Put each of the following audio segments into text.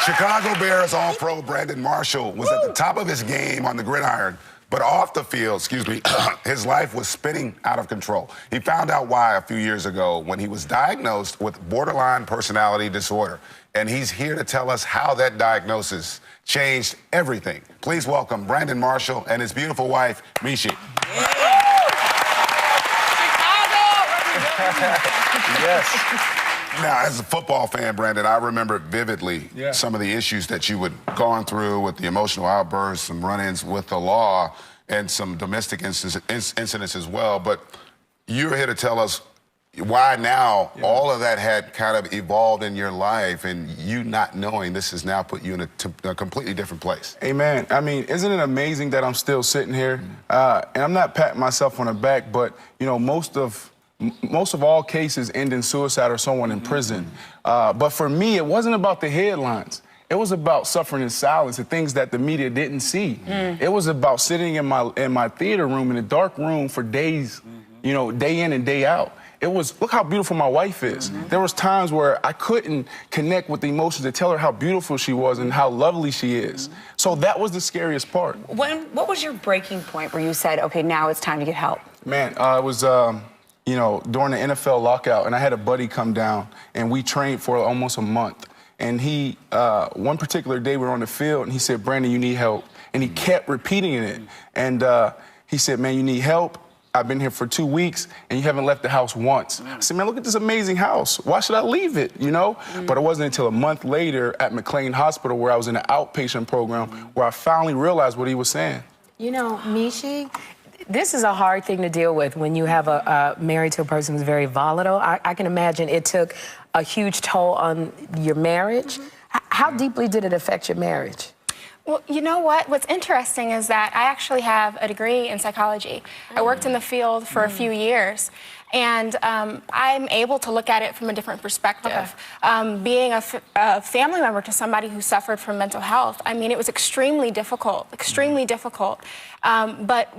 Chicago Bears All-Pro Brandon Marshall was at the top of his game on the gridiron, but off the field, his life was spinning out of control. He found out why a few years ago when he was diagnosed with borderline personality disorder. And he's here to tell us how that diagnosis changed everything. Please welcome Brandon Marshall and his beautiful wife, Michi. Yes. Now, as a football fan, Brandon, I remember vividly some of the issues that you had gone through with the emotional outbursts, some run-ins with the law, and some domestic incidents as well. But you're here to tell us why now all of that had kind of evolved in your life, and you not knowing this has now put you in a completely different place. Amen. I mean, isn't it amazing that I'm still sitting here? And I'm not patting myself on the back, but, you know, most of all cases end in suicide or someone in prison. But for me, it wasn't about the headlines. It was about suffering in silence, the things that the media didn't see. It was about sitting in my theater room, in a dark room for days, you know, day in and day out. It was, look how beautiful my wife is. There was times where I couldn't connect with the emotions to tell her how beautiful she was and how lovely she is. So that was the scariest part. What was your breaking point where you said, okay, now it's time to get help? Man, it was, you know, during the NFL lockout, and I had a buddy come down, and we trained for almost a month. And he, one particular day we were on the field, and he said, Brandon, you need help. And he kept repeating it. And he said, man, you need help. I've been here for 2 weeks, and you haven't left the house once. I said, man, look at this amazing house. Why should I leave it, you know? But it wasn't until a month later at McLean Hospital, where I was in an outpatient program, where I finally realized what he was saying. You know, Michi, this is a hard thing to deal with when you have a married to a person who's very volatile. I can imagine it took a huge toll on your marriage. How deeply did it affect your marriage? Well, you know what? What's interesting is that I actually have a degree in psychology. I worked in the field for a few years, and I'm able to look at it from a different perspective. Being a family member to somebody who suffered from mental health, I mean, it was extremely difficult, but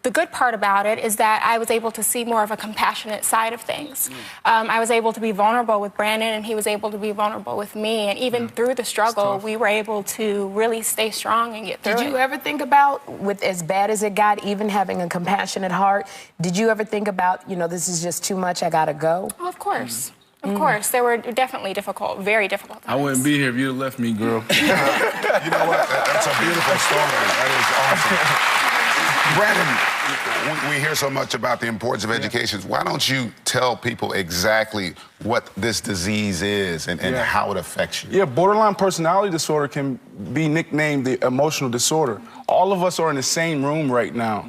the good part about it is that I was able to see more of a compassionate side of things. I was able to be vulnerable with Brandon, and he was able to be vulnerable with me. And even through the struggle, we were able to really stay strong and get through it. Did you ever think about, with as bad as it got, even having a compassionate heart, did you ever think about, you know, this is just too much, I gotta go? Well, of course. Of course, there were definitely very difficult times. I wouldn't be here if you'd have left me, girl. You know what? That's a beautiful story. That is awesome. Brandon, we hear so much about the importance of education. Why don't you tell people exactly what this disease is and how it affects you? Yeah, borderline personality disorder can be nicknamed the emotional disorder. All of us are in the same room right now.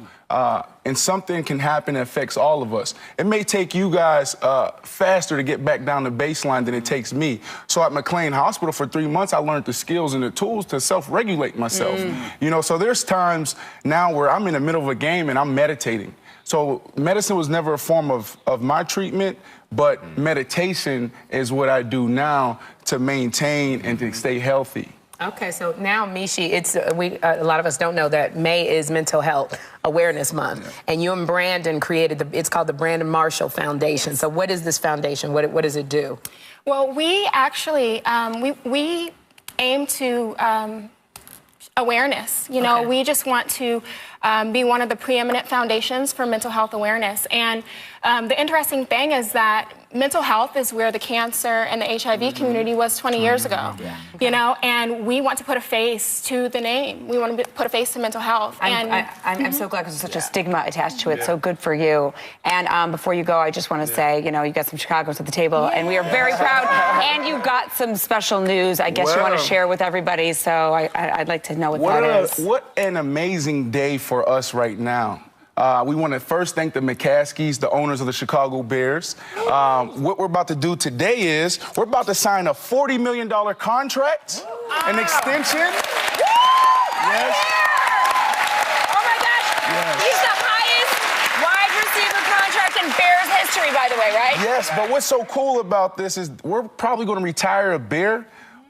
And something can happen that affects all of us. It may take you guys faster to get back down to baseline than it takes me. So at McLean Hospital for 3 months, I learned the skills and the tools to self-regulate myself. You know, so there's times now where I'm in the middle of a game and I'm meditating. So medicine was never a form of my treatment, but meditation is what I do now to maintain and to stay healthy. Okay, so now, Michi, it's a lot of us don't know that May is Mental Health Awareness Month, and you and Brandon created it's called the Brandon Marshall Foundation. So what is this foundation? What does it do? Well, we actually we aim to awareness. You know, we just want to be one of the preeminent foundations for mental health awareness. And the interesting thing is that mental health is where the cancer and the HIV community was 20 years ago, you know, and we want to put a face to the name. We want to put a face to mental health. I'm so glad because there's such a stigma attached to it, so good for you. And before you go, I just want to say, you know, you got some Chicagoans at the table, and we are very proud. And you got some special news, I guess you want to share with everybody, so I'd like to know what that is. What an amazing day for us right now. We want to first thank the McCaskies, the owners of the Chicago Bears. What we're about to do today is we're about to sign a $40 million contract, an extension. Yes. Oh my gosh! Yes. He's the highest wide receiver contract in Bears history, by the way, right? Yes, but what's so cool about this is we're probably going to retire a Bear,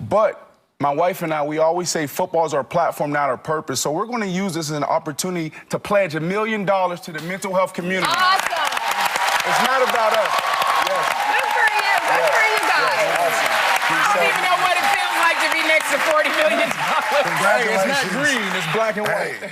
but my wife and I, we always say football is our platform, not our purpose. So we're going to use this as an opportunity to pledge $1 million to the mental health community. Awesome. It's not about us. Yes. Good for you. Good for you guys. Yes, awesome. I don't even know what it feels like to be next It's a $40 million. Hey, it's not green, it's black and white. Hey.